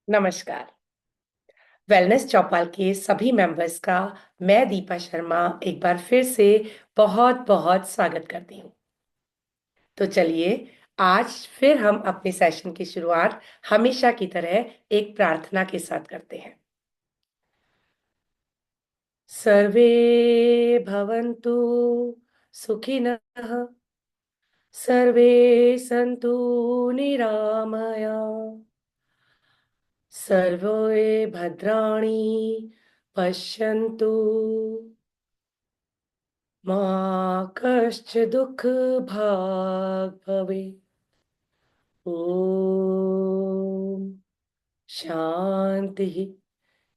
नमस्कार। वेलनेस चौपाल के सभी मेंबर्स का मैं दीपा शर्मा एक बार फिर से बहुत बहुत स्वागत करती हूँ। तो चलिए, आज फिर हम अपने सेशन की शुरुआत हमेशा की तरह एक प्रार्थना के साथ करते हैं। सर्वे भवन्तु सुखिनः, सर्वे सन्तु निरामया, सर्वे भद्राणि पश्यन्तु, मा कश्चित् दुःखभाग् भवेत्। ॐ शान्तिः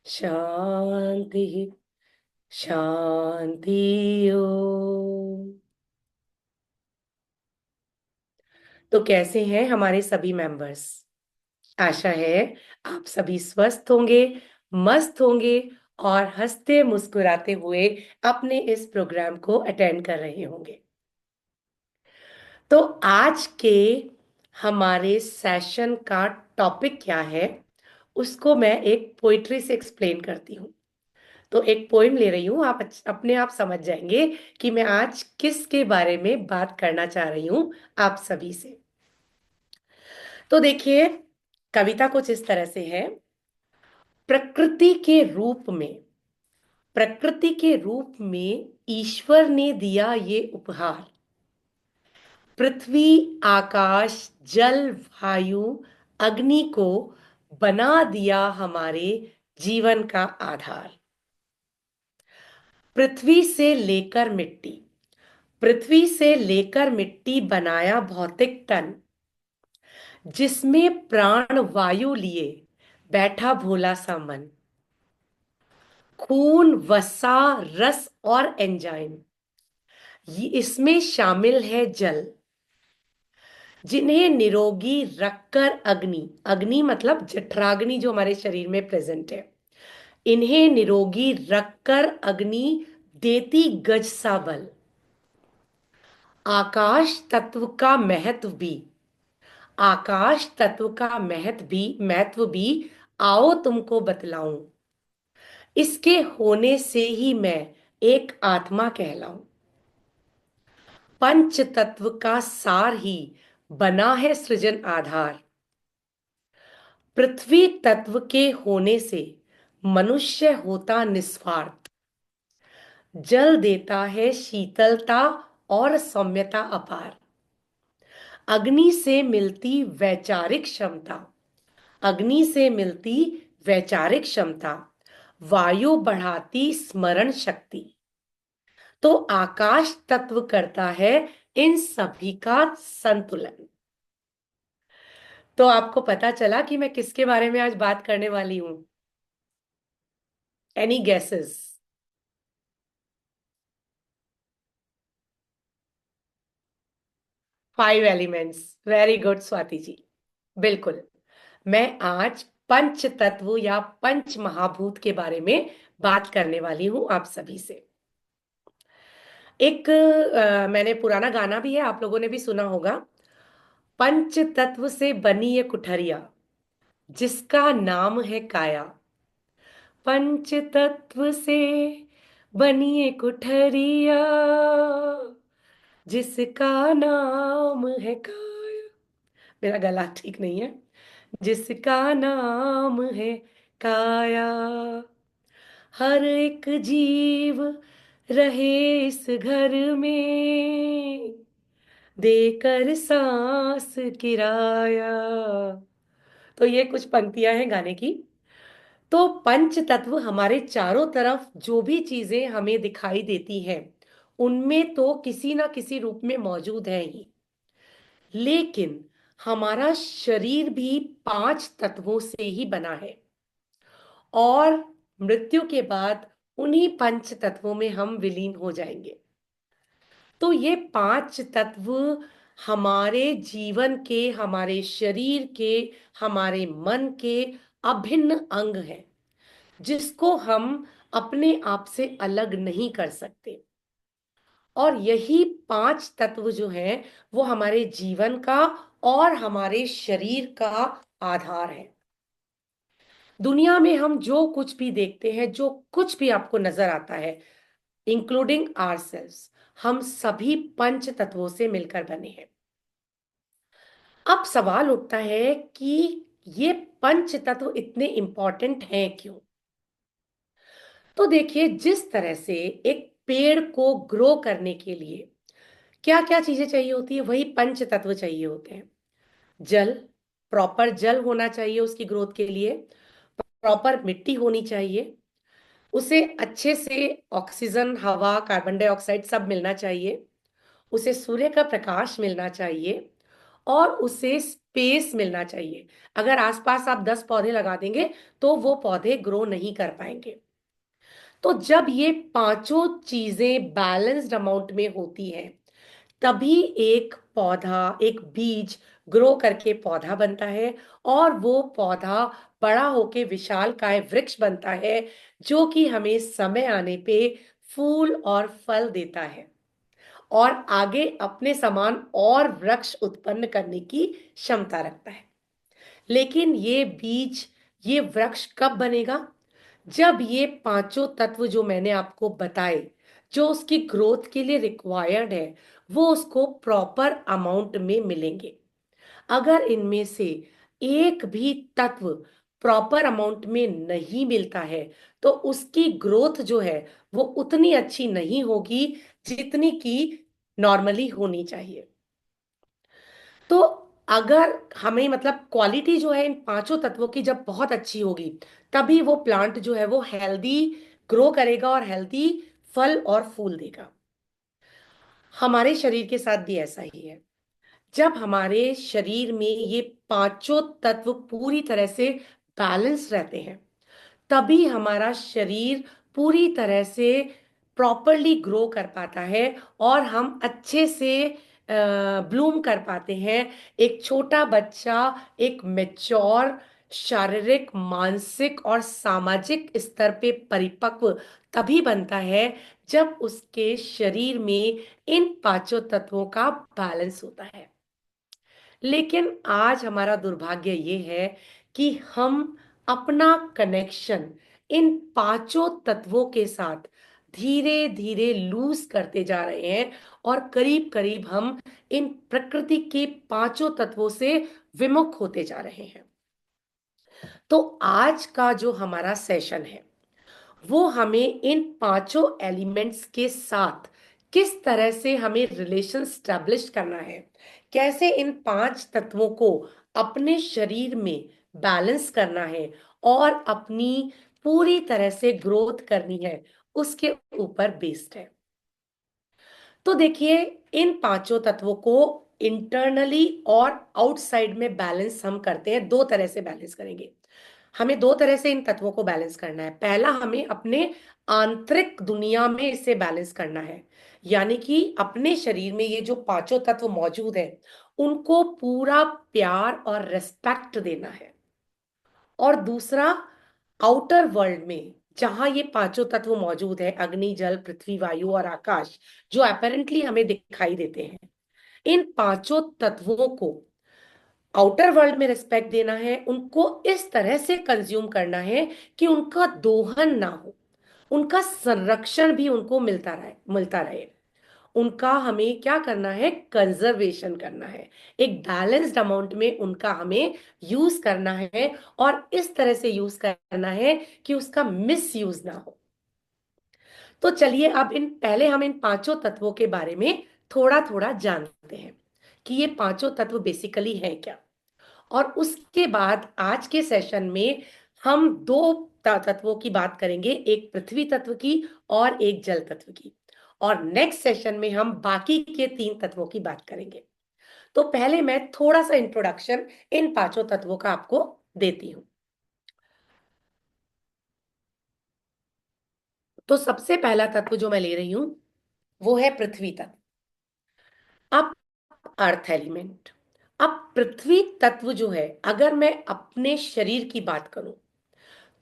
शान्तिः शान्ति। ओम। तो कैसे हैं हमारे सभी मेंबर्स? आशा है आप सभी स्वस्थ होंगे, मस्त होंगे और हंसते मुस्कुराते हुए अपने इस प्रोग्राम को अटेंड कर रहे होंगे। तो आज के हमारे सेशन का टॉपिक क्या है, उसको मैं एक पोइट्री से एक्सप्लेन करती हूँ। तो एक पोइम ले रही हूँ, आप अपने आप समझ जाएंगे कि मैं आज किसके बारे में बात करना चाह रही हूँ आप सभी से। तो देखिए, कविता कुछ इस तरह से है। प्रकृति के रूप में, प्रकृति के रूप में ईश्वर ने दिया ये उपहार। पृथ्वी, आकाश, जल, वायु, अग्नि को बना दिया हमारे जीवन का आधार। पृथ्वी से लेकर मिट्टी, पृथ्वी से लेकर मिट्टी बनाया भौतिक तन, जिसमें प्राण वायु लिए बैठा भोला सा मन। खून, वसा, रस और एंजाइम, ये इसमें शामिल है जल, जिन्हें निरोगी रखकर अग्नि, अग्नि मतलब जठराग्नि जो हमारे शरीर में प्रेजेंट है, इन्हें निरोगी रखकर अग्नि देती गज सा बल। आकाश तत्व का महत्व भी, आकाश तत्व का महत्व भी आओ तुमको बतलाऊं। इसके होने से ही मैं एक आत्मा कहलाऊं। पंच तत्व का सार ही बना है सृजन आधार। पृथ्वी तत्व के होने से मनुष्य होता निस्वार्थ। जल देता है शीतलता और सौम्यता अपार। अग्नि से मिलती वैचारिक क्षमता, अग्नि से मिलती वैचारिक क्षमता, वायु बढ़ाती स्मरण शक्ति। तो आकाश तत्व करता है इन सभी का संतुलन। तो आपको पता चला कि मैं किसके बारे में आज बात करने वाली हूं? Any guesses? 5 elements. Very good Swati ji, बिल्कुल। मैं आज पंच तत्व या पंच महाभूत के बारे में बात करने वाली हूं आप सभी से। एक मैंने पुराना गाना भी है, आप लोगों ने भी सुना होगा। पंच तत्व से बनी ये कुठरिया, जिसका नाम है काया। पंच तत्व से बनी ये कुठरिया, जिसका नाम है काया। मेरा गला ठीक नहीं है। जिसका नाम है काया, हर एक जीव रहे इस घर में, देकर सांस किराया। तो ये कुछ पंक्तियां हैं गाने की। तो पंच तत्व हमारे चारों तरफ जो भी चीजें हमें दिखाई देती हैं, उनमें तो किसी ना किसी रूप में मौजूद है ही। लेकिन हमारा शरीर भी 5 तत्वों से ही बना है, और मृत्यु के बाद उन्हीं पंच तत्वों में हम विलीन हो जाएंगे। तो ये 5 तत्व हमारे जीवन के, हमारे शरीर के, हमारे मन के अभिन्न अंग हैं, जिसको हम अपने आप से अलग नहीं कर सकते। और यही 5 तत्व जो हैं, वो हमारे जीवन का और हमारे शरीर का आधार है। दुनिया में हम जो कुछ भी देखते हैं, जो कुछ भी आपको नजर आता है, इंक्लूडिंग आवर सेल्स, हम सभी पंच तत्वों से मिलकर बने हैं। अब सवाल उठता है कि ये पंच तत्व इतने इंपॉर्टेंट हैं क्यों? तो देखिए, जिस तरह से एक पेड़ को ग्रो करने के लिए क्या क्या चीजें चाहिए होती है, वही पंच तत्व चाहिए होते हैं। जल, प्रॉपर जल होना चाहिए उसकी ग्रोथ के लिए। प्रॉपर मिट्टी होनी चाहिए। उसे अच्छे से ऑक्सीजन, हवा, कार्बन डाइऑक्साइड सब मिलना चाहिए। उसे सूर्य का प्रकाश मिलना चाहिए और उसे स्पेस मिलना चाहिए। अगर आसपास आप 10 पौधे लगा देंगे तो वो पौधे ग्रो नहीं कर पाएंगे। तो जब ये पांचों चीजें बैलेंस्ड अमाउंट में होती हैं, तभी एक पौधा, एक बीज ग्रो करके पौधा बनता है और वो पौधा बड़ा होके विशालकाय वृक्ष बनता है, जो कि हमें समय आने पे फूल और फल देता है और आगे अपने समान और वृक्ष उत्पन्न करने की क्षमता रखता है। लेकिन ये बीज, ये वृक्ष कब बनेगा? जब ये पांचों तत्व जो मैंने आपको बताए, जो उसकी ग्रोथ के लिए रिक्वायर्ड है, वो उसको प्रॉपर अमाउंट में मिलेंगे। अगर इनमें से एक भी तत्व प्रॉपर अमाउंट में नहीं मिलता है, तो उसकी ग्रोथ जो है वो उतनी अच्छी नहीं होगी जितनी की नॉर्मली होनी चाहिए। तो अगर हमें मतलब क्वालिटी जो है इन पांचों तत्वों की जब बहुत अच्छी होगी, तभी वो प्लांट जो है वो हेल्दी ग्रो करेगा और हेल्दी फल और फूल देगा। हमारे शरीर के साथ भी ऐसा ही है। जब हमारे शरीर में ये पांचों तत्व पूरी तरह से बैलेंस रहते हैं, तभी हमारा शरीर पूरी तरह से प्रॉपरली ग्रो कर पाता है और हम अच्छे से ब्लूम कर पाते हैं। एक छोटा बच्चा एक मेच्योर शारीरिक, मानसिक और सामाजिक स्तर पे परिपक्व तभी बनता है जब उसके शरीर में इन पांचों तत्वों का बैलेंस होता है। लेकिन आज हमारा दुर्भाग्य ये है कि हम अपना कनेक्शन इन पांचों तत्वों के साथ धीरे धीरे लूज करते जा रहे हैं और करीब करीब हम इन प्रकृति के पांचों तत्वों से विमुख होते जा रहे हैं। तो आज का जो हमारा सेशन है, वो हमें इन पांचों एलिमेंट्स के साथ किस तरह से हमें रिलेशन स्टैब्लिश करना है, कैसे इन पांच तत्वों को अपने शरीर में बैलेंस करना है और अपनी पूरी तरह से ग्रोथ करनी है, उसके ऊपर बेस्ड है। तो देखिए, इन पांचों तत्वों को इंटरनली और आउटसाइड में बैलेंस हम करते हैं। दो तरह से बैलेंस करेंगे। हमें दो तरह से इन तत्वों को बैलेंस करना है। पहला, हमें अपने आंतरिक दुनिया में इसे बैलेंस करना है, यानी कि अपने शरीर में ये जो पांचों तत्व मौजूद है, उनको पूरा प्यार और रेस्पेक्ट देना है। और दूसरा, आउटर वर्ल्ड में जहां ये पांचों तत्व मौजूद है, अग्नि, जल, पृथ्वी, वायु और आकाश, जो अपेरेंटली हमें दिखाई देते हैं, इन पांचों तत्वों को आउटर वर्ल्ड में रिस्पेक्ट देना है। उनको इस तरह से कंज्यूम करना है कि उनका दोहन ना हो, उनका संरक्षण भी उनको मिलता रहे। उनका हमें क्या करना है? कंजर्वेशन करना है। एक बैलेंस्ड अमाउंट में उनका हमें यूज करना है और इस तरह से यूज करना है कि उसका मिस यूज ना हो। तो चलिए, अब इन पहले हम इन पांचों तत्वों के बारे में थोड़ा थोड़ा जानते हैं कि ये पांचों तत्व बेसिकली हैं क्या। और उसके बाद आज के सेशन में हम दो तत्वों की बात करेंगे, एक पृथ्वी तत्व की और एक जल तत्व की। और नेक्स्ट सेशन में हम बाकी के तीन तत्वों की बात करेंगे। तो पहले मैं थोड़ा सा इंट्रोडक्शन इन पांचों तत्वों का आपको देती हूं। तो सबसे पहला तत्व जो मैं ले रही हूं, वो है पृथ्वी तत्व। अब अर्थ एलिमेंट। अब पृथ्वी तत्व जो है, अगर मैं अपने शरीर की बात करूं,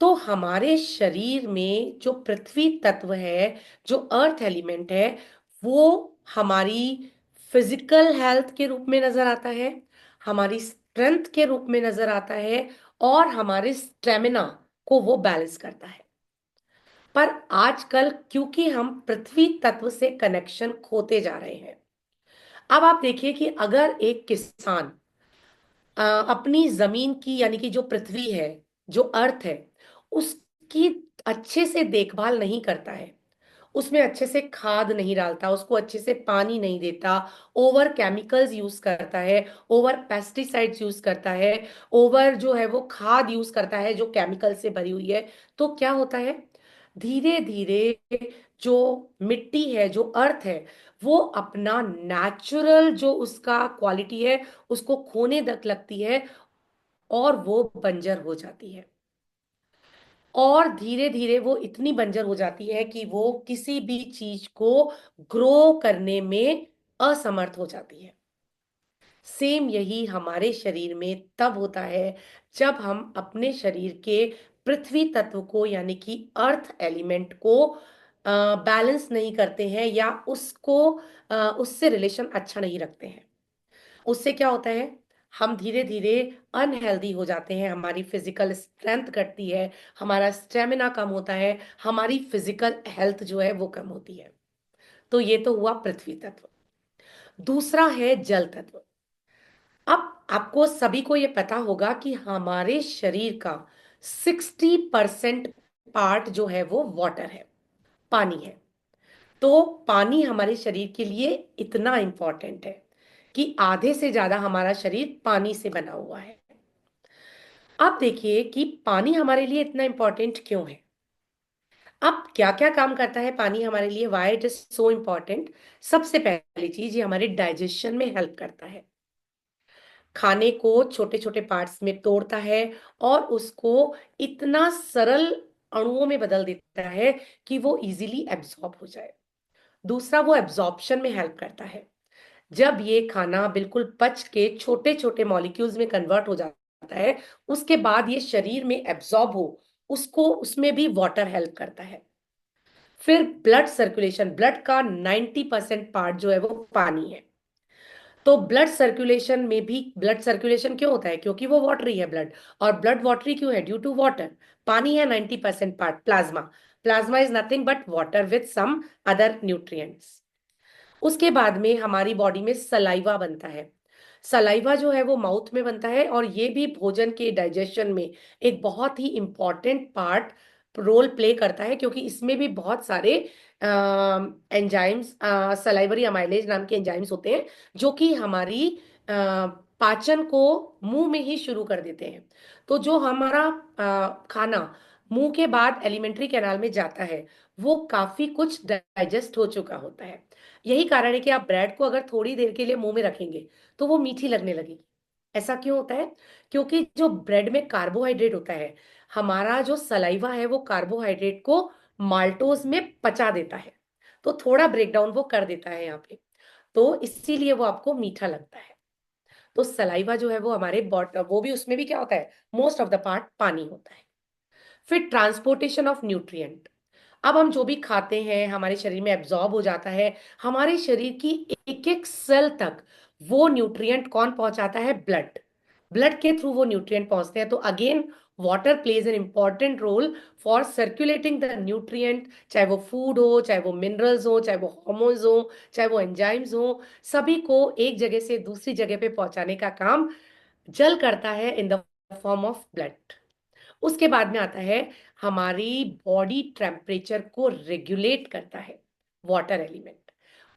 तो हमारे शरीर में जो पृथ्वी तत्व है, जो अर्थ एलिमेंट है, वो हमारी फिजिकल हेल्थ के रूप में नजर आता है, हमारी स्ट्रेंथ के रूप में नजर आता है और हमारे स्टेमिना को वो बैलेंस करता है। पर आजकल क्योंकि हम पृथ्वी तत्व से कनेक्शन खोते जा रहे हैं, अब आप देखिए कि अगर एक किसान अपनी जमीन की, यानी कि जो पृथ्वी है, जो अर्थ है, उसकी अच्छे से देखभाल नहीं करता है, उसमें अच्छे से खाद नहीं डालता, उसको अच्छे से पानी नहीं देता, ओवर केमिकल्स यूज करता है, ओवर पेस्टिसाइड्स यूज करता है, ओवर जो है वो खाद यूज करता है जो केमिकल से भरी हुई है, तो क्या होता है, धीरे धीरे जो मिट्टी है, जो अर्थ है, वो अपना नेचुरल जो उसका क्वालिटी है उसको खोने तक लगती है, और वो बंजर हो जाती है। और धीरे धीरे वो इतनी बंजर हो जाती है कि वो किसी भी चीज को ग्रो करने में असमर्थ हो जाती है। सेम यही हमारे शरीर में तब होता है जब हम अपने शरीर के पृथ्वी तत्व को, यानी कि अर्थ एलिमेंट को बैलेंस नहीं करते हैं, या उसको उससे रिलेशन अच्छा नहीं रखते हैं। उससे क्या होता है, हम धीरे धीरे अनहेल्दी हो जाते हैं, हमारी फिजिकल स्ट्रेंथ घटती है, हमारा स्टेमिना कम होता है, हमारी फिजिकल हेल्थ जो है वो कम होती है। तो ये तो हुआ पृथ्वी तत्व। दूसरा है जल तत्व। अब आपको सभी को ये पता होगा कि हमारे शरीर का 60% पार्ट जो है वो वाटर है, पानी है। तो पानी हमारे शरीर के लिए इतना इंपॉर्टेंट है कि आधे से ज्यादा हमारा शरीर पानी से बना हुआ है। अब देखिए कि पानी हमारे लिए इतना इंपॉर्टेंट क्यों है। अब क्या क्या काम करता है पानी हमारे लिए, why it is so important. सबसे पहली चीज, ये हमारे डाइजेशन में हेल्प करता है, खाने को छोटे छोटे पार्ट्स में तोड़ता है और उसको इतना सरल अणुओं में बदल देता है कि वो इजीली एब्जॉर्ब हो जाए। दूसरा, वो एब्जॉर्प्शन में हेल्प करता है। जब ये खाना बिल्कुल पच के छोटे छोटे मॉलिक्यूल्स में कन्वर्ट हो जाता है, उसके बाद ये शरीर में एब्जॉर्ब हो, उसको उसमें भी वाटर हेल्प करता है। फिर ब्लड सर्कुलेशन, ब्लड का 90% पार्ट जो है वो पानी है। तो ब्लड सर्कुलेशन में भी, ब्लड सर्कुलेशन क्यों होता है, क्योंकि वो वाटरी है ब्लड। और ब्लड वाटरी क्यों है, ड्यू टू वाटर। पानी है 90% part, plasma. Plasma is nothing but water with some other nutrients. उसके बाद में हमारी बॉडी में सलाइवा बनता है। सलाइवा जो है वो माउथ में बनता है, और ये भी भोजन के डाइजेशन में एक बहुत ही इंपॉर्टेंट पार्ट रोल प्ले करता है, क्योंकि इसमें भी बहुत सारे एंजाइम्स, सलाइवरी अमाइलेज नाम के एंजाइम्स होते हैं, जो कि हमारी पाचन को मुंह में ही शुरू कर देते हैं। तो जो हमारा खाना मुंह के बाद एलिमेंट्री कैनाल में जाता है, वो काफी कुछ डाइजेस्ट हो चुका होता है। यही कारण है कि आप ब्रेड को अगर थोड़ी देर के लिए मुंह में रखेंगे तो वो मीठी लगने लगेगी। ऐसा क्यों होता है, क्योंकि जो ब्रेड में कार्बोहाइड्रेट होता है, हमारा जो सलाइवा है वो कार्बोहाइड्रेट को माल्टोज में पचा देता है, तो थोड़ा ब्रेकडाउन वो कर देता है यहाँ पे, तो इसीलिए वो आपको मीठा लगता है। तो सलाइवा जो है वो हमारे वो भी, उसमें भी क्या होता है, मोस्ट ऑफ द पार्ट पानी होता है। फिर ट्रांसपोर्टेशन ऑफ न्यूट्रिएंट। अब हम जो भी खाते हैं हमारे शरीर में एब्जॉर्ब हो जाता है, हमारे शरीर की एक एक सेल तक वो न्यूट्रिएंट कौन पहुंचाता है, ब्लड। ब्लड के थ्रू वो न्यूट्रिएंट पहुंचते हैं। तो again water plays an important role for circulating the nutrient, चाहे वो फूड हो, चाहे वो मिनरल्स हो, चाहे वो हार्मोन्स हो, चाहे वो एंजाइम्स हो, सभी को एक जगह से दूसरी जगह पे पहुंचाने का काम जल करता है in the form of blood. उसके बाद में आता है, हमारी बॉडी टेम्परेचर को रेगुलेट करता है वाटर एलिमेंट।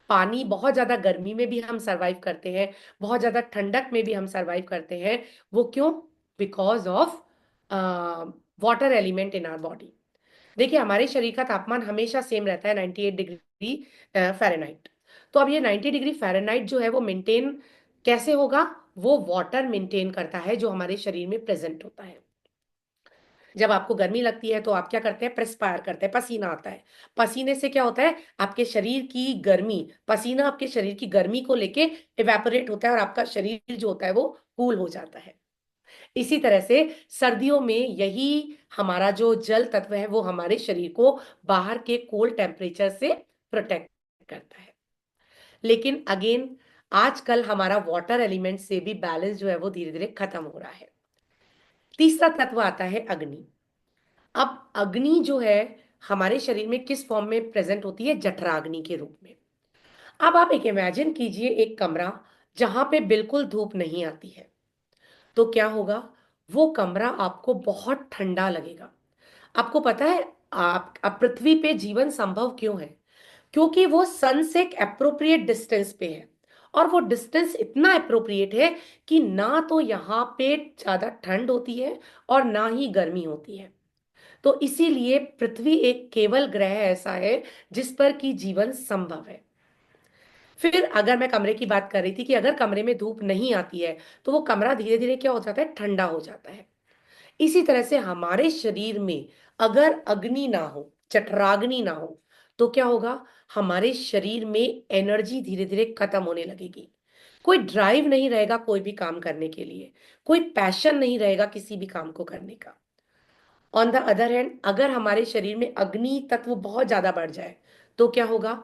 पानी, बहुत ज्यादा गर्मी में भी हम सरवाइव करते हैं, बहुत ज्यादा ठंडक में भी हम सरवाइव करते हैं। वो क्यों, because of water element in our body. देखिए हमारे शरीर का तापमान हमेशा सेम रहता है, 98 डिग्री फ़ारेनहाइट। तो अब ये 90 डिग्री फ़ारेनहाइट जो है वो मेंटेन कैसे होगा, वो वाटर मेंटेन करता है जो हमारे शरीर में प्रेजेंट होता है। जब आपको गर्मी लगती है तो आप क्या करते हैं, प्रेस्पायर करते हैं, पसीना आता है। पसीने से क्या होता है, आपके शरीर की गर्मी, पसीना आपके शरीर की गर्मी को लेके इवेपोरेट होता है, और आपका शरीर जो होता है वो कूल हो जाता है। इसी तरह से सर्दियों में यही हमारा जो जल तत्व है वो हमारे शरीर को बाहर के कोल्ड टेम्परेचर से प्रोटेक्ट करता है। लेकिन अगेन आजकल हमारा वाटर एलिमेंट से भी बैलेंस जो है वो धीरे धीरे खत्म हो रहा है। तीसरा तत्व आता है अग्नि। अब अग्नि जो है हमारे शरीर में किस फॉर्म में प्रेजेंट होती है? जठराग्नि के रूप में। अब आप एक इमेजिन कीजिए एक कमरा जहां पे बिल्कुल धूप नहीं आती है, तो क्या होगा? वो कमरा आपको बहुत ठंडा लगेगा। आपको पता है आप अब पृथ्वी पे जीवन संभव क्यों है? क्योंकि वो सन से एक अप्रोप्रिएट डिस्टेंस पे है, और वो डिस्टेंस इतना अप्रोप्रिएट है कि ना तो यहाँ पे ज्यादा ठंड होती है और ना ही गर्मी होती है। तो इसीलिए पृथ्वी एक केवल ग्रह ऐसा है जिस पर कि जीवन संभव है। फिर अगर मैं कमरे की बात कर रही थी कि अगर कमरे में धूप नहीं आती है तो वो कमरा धीरे धीरे क्या हो जाता है? ठंडा हो जाता है। इसी तरह से हमारे शरीर में अगर अग्नि ना हो, जठराग्नि ना हो, तो क्या होगा? हमारे शरीर में एनर्जी धीरे धीरे खत्म होने लगेगी। कोई ड्राइव नहीं रहेगा कोई भी काम करने के लिए, कोई पैशन नहीं रहेगा किसी भी काम को करने का। ऑन द अदर हैंड, अगर हमारे शरीर में अग्नि तत्व बहुत ज्यादा बढ़ जाए तो क्या होगा?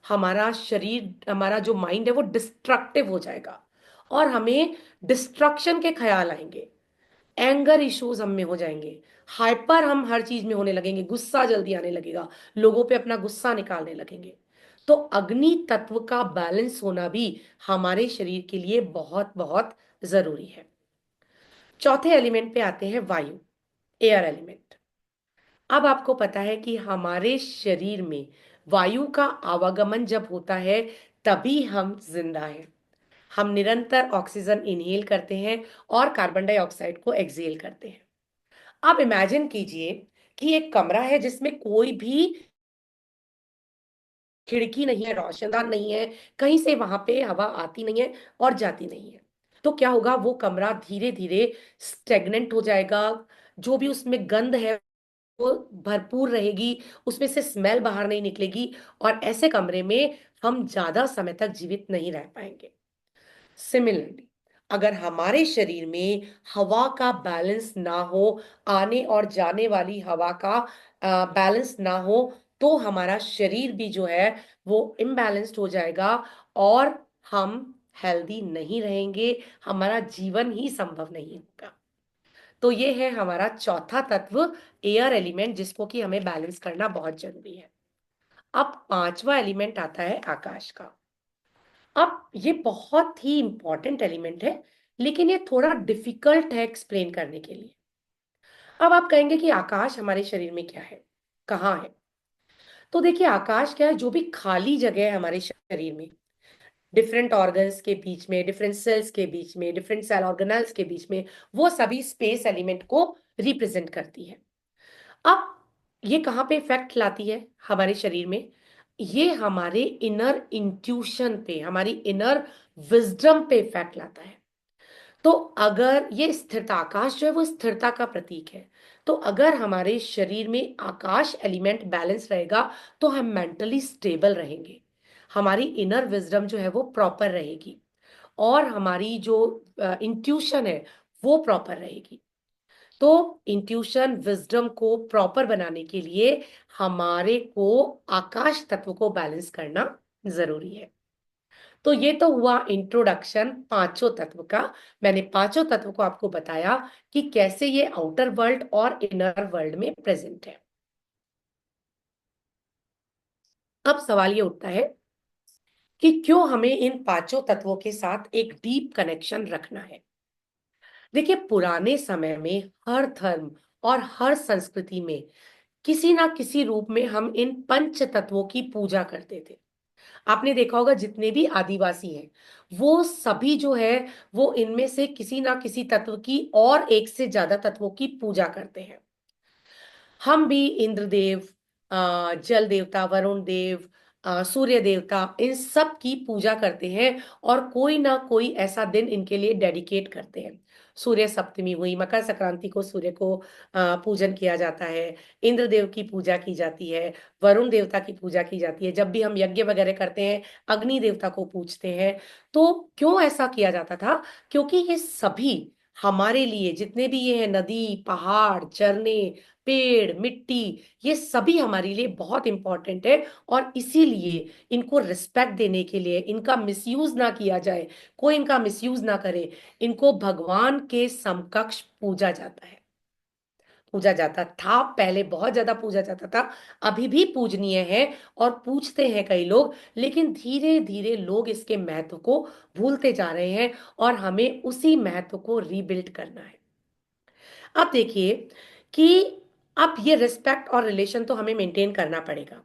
हमारा शरीर, हमारा जो माइंड है वो डिस्ट्रक्टिव हो जाएगा, और हमें डिस्ट्रक्शन के ख्याल आएंगे, एंगर इश्यूज हम में हो जाएंगे, हाइपर हम हर चीज में होने लगेंगे, गुस्सा जल्दी आने लगेगा, लोगों पे अपना गुस्सा निकालने लगेंगे। तो अग्नि तत्व का बैलेंस होना भी हमारे शरीर के लिए बहुत बहुत जरूरी है। चौथे एलिमेंट पे आते हैं, वायु, एयर एलिमेंट। अब आपको पता है कि हमारे शरीर में वायु का आवागमन जब होता है तभी हम जिंदा हैं। हम निरंतर ऑक्सीजन इनहेल करते हैं और कार्बन डाइऑक्साइड को एक्सहेल करते हैं। आप इमेजिन कीजिए कि एक कमरा है जिसमें कोई भी खिड़की नहीं है, रोशनदान नहीं है, कहीं से वहां पे हवा आती नहीं है और जाती नहीं है। तो क्या होगा? वो कमरा धीरे धीरे स्टेगनेंट हो जाएगा। जो भी उसमें गंध है वो भरपूर रहेगी, उसमें से स्मेल बाहर नहीं निकलेगी, और ऐसे कमरे में हम ज्यादा समय तक जीवित नहीं रह पाएंगे। सिमिलरली, अगर हमारे शरीर में हवा का बैलेंस ना हो, आने और जाने वाली हवा का बैलेंस ना हो, तो हमारा शरीर भी जो है वो इम्बैलेंस्ड हो जाएगा, और हम हेल्दी नहीं रहेंगे, हमारा जीवन ही संभव नहीं होगा। तो ये है हमारा चौथा तत्व, एयर एलिमेंट, जिसको कि हमें बैलेंस करना बहुत जरूरी है। अब पांचवा एलिमेंट आता है आकाश का। अब ये बहुत ही इंपॉर्टेंट एलिमेंट है, लेकिन ये थोड़ा डिफिकल्ट है एक्सप्लेन करने के लिए। अब आप कहेंगे कि आकाश हमारे शरीर में क्या है, कहाँ है? तो देखिए, आकाश क्या है? जो भी खाली जगह है हमारे शरीर में, डिफरेंट ऑर्गन्स के बीच में, डिफरेंट सेल्स के बीच में, डिफरेंट सेल ऑर्गेनल्स के बीच में, वो सभी स्पेस एलिमेंट को रिप्रेजेंट करती है। अब ये कहाँ पे इफेक्ट लाती है हमारे शरीर में? ये हमारे इनर इंट्यूशन पे, हमारी इनर विजडम पे इफेक्ट लाता है। तो अगर ये स्थिरता, आकाश जो है वो स्थिरता का प्रतीक है, तो अगर हमारे शरीर में आकाश एलिमेंट बैलेंस रहेगा तो हम मेंटली स्टेबल रहेंगे, हमारी इनर विजडम जो है वो प्रॉपर रहेगी, और हमारी जो इंट्यूशन है वो प्रॉपर रहेगी। तो इंट्यूशन विजडम को प्रॉपर बनाने के लिए हमारे को आकाश तत्व को बैलेंस करना जरूरी है। तो ये तो हुआ इंट्रोडक्शन पांचों तत्व का। मैंने पांचों तत्व को आपको बताया कि कैसे ये आउटर वर्ल्ड और इनर वर्ल्ड में प्रेजेंट है। अब सवाल ये उठता है कि क्यों हमें इन पांचों तत्वों के साथ एक डीप कनेक्शन रखना है। देखिए, पुराने समय में हर धर्म और हर संस्कृति में किसी ना किसी रूप में हम इन पंच तत्वों की पूजा करते थे। आपने देखा होगा जितने भी आदिवासी हैं वो सभी जो है वो इनमें से किसी ना किसी तत्व की और एक से ज्यादा तत्वों की पूजा करते हैं। हम भी इंद्रदेव, जल देवता, वरुण देव, सूर्य देवता, इन सब की पूजा करते हैं, और कोई ना कोई ऐसा दिन इनके लिए डेडिकेट करते हैं। सूर्य सप्तमी हुई, मकर संक्रांति को सूर्य को पूजन किया जाता है, इंद्रदेव की पूजा की जाती है, वरुण देवता की पूजा की जाती है, जब भी हम यज्ञ वगैरह करते हैं अग्नि देवता को पूजते हैं। तो क्यों ऐसा किया जाता था? क्योंकि ये सभी हमारे लिए, जितने भी ये हैं, नदी, पहाड़, झरने, पेड़, मिट्टी, ये सभी हमारे लिए बहुत इंपॉर्टेंट है, और इसीलिए इनको रिस्पेक्ट देने के लिए, इनका मिसयूज ना किया जाए, कोई इनका मिसयूज ना करे, इनको भगवान के समकक्ष पूजा जाता है। पूजा जाता था, पहले बहुत ज्यादा पूजा जाता था, अभी भी पूजनीय है और पूजते हैं कई लोग, लेकिन धीरे धीरे लोग इसके महत्व को भूलते जा रहे हैं और हमें उसी महत्व को रीबिल्ड करना है। अब देखिए कि अब ये रिस्पेक्ट और रिलेशन तो हमें मेंटेन करना पड़ेगा।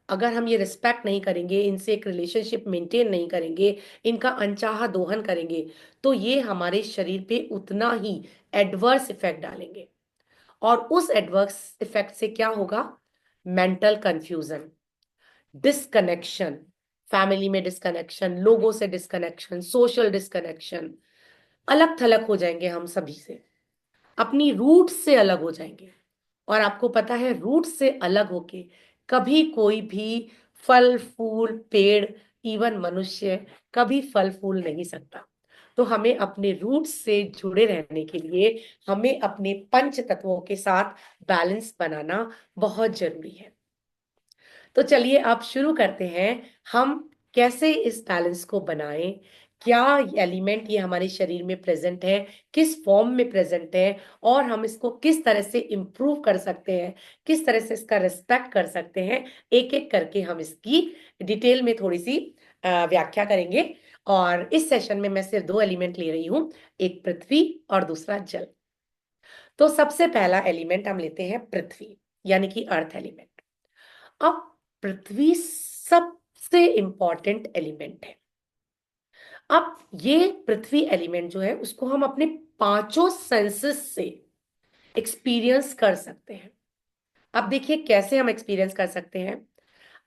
अगर हम ये रिस्पेक्ट नहीं करेंगे, इनसे एक रिलेशनशिप मेंटेन नहीं करेंगे, इनका अनचाहा दोहन करेंगे, तो ये हमारे शरीर पे उतना ही एडवर्स इफेक्ट डालेंगे। और उस एडवर्स इफेक्ट से क्या होगा? मेंटल कंफ्यूजन, डिस्कनेक्शन, फैमिली में डिस्कनेक्शन, लोगों से डिस्कनेक्शन, सोशल डिस्कनेक्शन, अलग थलग हो जाएंगे हम सभी से, अपनी रूट से अलग हो जाएंगे। और आपको पता है, रूट से अलग होके कभी कोई भी फल फूल पेड़, इवन मनुष्य कभी फल फूल नहीं सकता। तो हमें अपने रूट से जुड़े रहने के लिए हमें अपने पंच तत्वों के साथ बैलेंस बनाना बहुत जरूरी है। तो चलिए अब शुरू करते हैं, हम कैसे इस बैलेंस को बनाएं, क्या एलिमेंट ये हमारे शरीर में प्रेजेंट है, किस फॉर्म में प्रेजेंट है, और हम इसको किस तरह से इम्प्रूव कर सकते हैं, किस तरह से इसका रिस्पेक्ट कर सकते हैं। एक एक करके हम इसकी डिटेल में थोड़ी सी व्याख्या करेंगे। और इस सेशन में मैं सिर्फ दो एलिमेंट ले रही हूं, एक पृथ्वी और दूसरा जल। तो सबसे पहला एलिमेंट हम लेते हैं पृथ्वी, यानी कि अर्थ एलिमेंट। अब पृथ्वी सबसे इंपॉर्टेंट एलिमेंट है। अब ये पृथ्वी एलिमेंट जो है उसको हम अपने पांचों सेंसेस से एक्सपीरियंस कर सकते हैं। अब देखिए कैसे हम एक्सपीरियंस कर सकते हैं।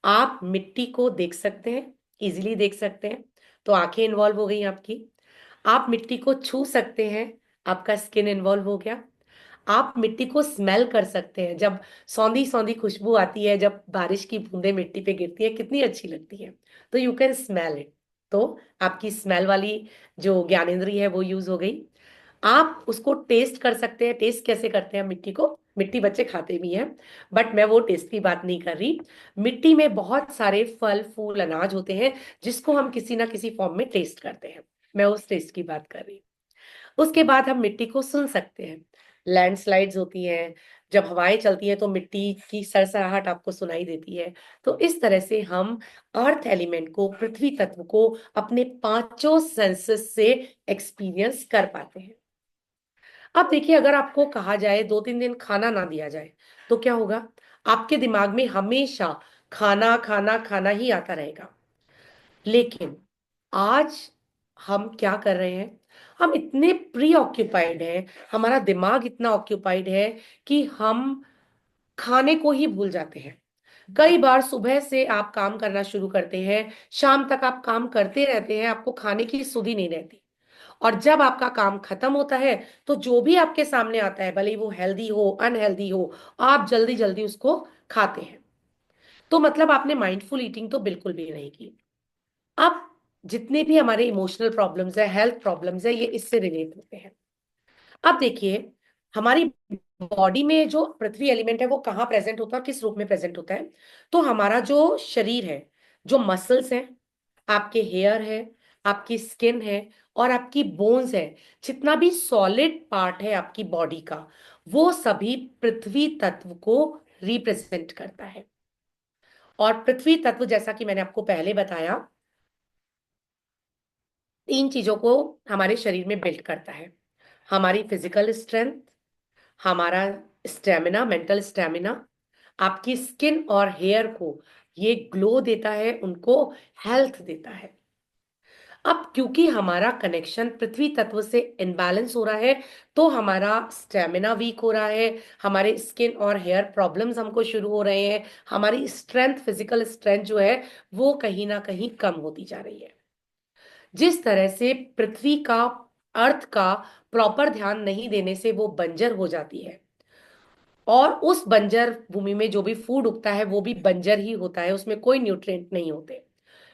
आप मिट्टी को देख सकते हैं, इजीली देख सकते हैं, तो आंखें इन्वॉल्व हो गई आपकी। आप मिट्टी को छू सकते हैं, आपका स्किन इन्वॉल्व हो गया। आप मिट्टी को स्मेल कर सकते हैं, जब सौंधी सौंधी खुशबू आती है, जब बारिश की बूंदें मिट्टी पे गिरती है कितनी अच्छी लगती है, तो यू कैन स्मेल इट। तो आपकी स्मेल वाली जो ज्ञानेंद्री है वो यूज हो गई। आप उसको टेस्ट कर सकते हैं। टेस्ट कैसे करते हैं मिट्टी को? मिट्टी बच्चे खाते भी हैं, बट मैं वो टेस्ट की बात नहीं कर रही। मिट्टी में बहुत सारे फल फूल अनाज होते हैं जिसको हम किसी ना किसी फॉर्म में टेस्ट करते हैं, मैं उस टेस्ट की बात कर रही। उसके बाद हम मिट्टी को सुन सकते हैं। लैंडस्लाइड्स होती हैं, जब हवाएं चलती हैं तो मिट्टी की सरसराहट आपको सुनाई देती है। तो इस तरह से हम अर्थ एलिमेंट को, पृथ्वी तत्व को अपने पांचों सेंसेस से एक्सपीरियंस कर पाते हैं। अब देखिए, अगर आपको कहा जाए 2-3 दिन खाना ना दिया जाए तो क्या होगा? आपके दिमाग में हमेशा खाना खाना खाना ही आता रहेगा। लेकिन आज हम क्या कर रहे हैं? हम इतने प्री ऑक्यूपाइड हैं, हमारा दिमाग इतना ऑक्यूपाइड है कि हम खाने को ही भूल जाते हैं। कई बार सुबह से आप काम करना शुरू करते हैं, शाम तक आप काम करते रहते हैं, आपको खाने की सुध ही नहीं रहती। और जब आपका काम खत्म होता है तो जो भी आपके सामने आता है, भले ही वो हेल्दी हो अनहेल्दी हो, आप जल्दी जल्दी उसको खाते हैं। तो मतलब आपने माइंडफुल ईटिंग तो बिल्कुल भी नहीं की। अब जितने भी हमारे इमोशनल प्रॉब्लम्स है, हेल्थ प्रॉब्लम्स है, ये इससे रिलेट होते हैं। अब देखिए, हमारी बॉडी में जो पृथ्वी एलिमेंट है वो कहाँ प्रेजेंट होता है, किस रूप में प्रेजेंट होता है? तो हमारा जो शरीर है, जो मसल्स हैं, आपके हेयर है, आपकी स्किन है, और आपकी बोन्स है, जितना भी सॉलिड पार्ट है आपकी बॉडी का, वो सभी पृथ्वी तत्व को रिप्रेजेंट करता है। और पृथ्वी तत्व, जैसा कि मैंने आपको पहले बताया, तीन चीजों को हमारे शरीर में बिल्ड करता है। हमारी फिजिकल स्ट्रेंथ, हमारा स्टेमिना, मेंटल स्टेमिना, आपकी स्किन और हेयर को ये ग्लो देता है, उनको हेल्थ देता है। अब क्योंकि हमारा कनेक्शन पृथ्वी तत्व से इनबैलेंस हो रहा है, तो हमारा स्टेमिना वीक हो रहा है, हमारे स्किन और हेयर प्रॉब्लम्स हमको शुरू हो रहे हैं, हमारी स्ट्रेंथ, फिजिकल स्ट्रेंथ जो है वो कहीं ना कहीं कम होती जा रही है। जिस तरह से पृथ्वी का, अर्थ का प्रॉपर ध्यान नहीं देने से वो बंजर हो जाती है, और उस बंजर भूमि में जो भी फूड उगता है वो भी बंजर ही होता है, उसमें कोई न्यूट्रिएंट नहीं होते।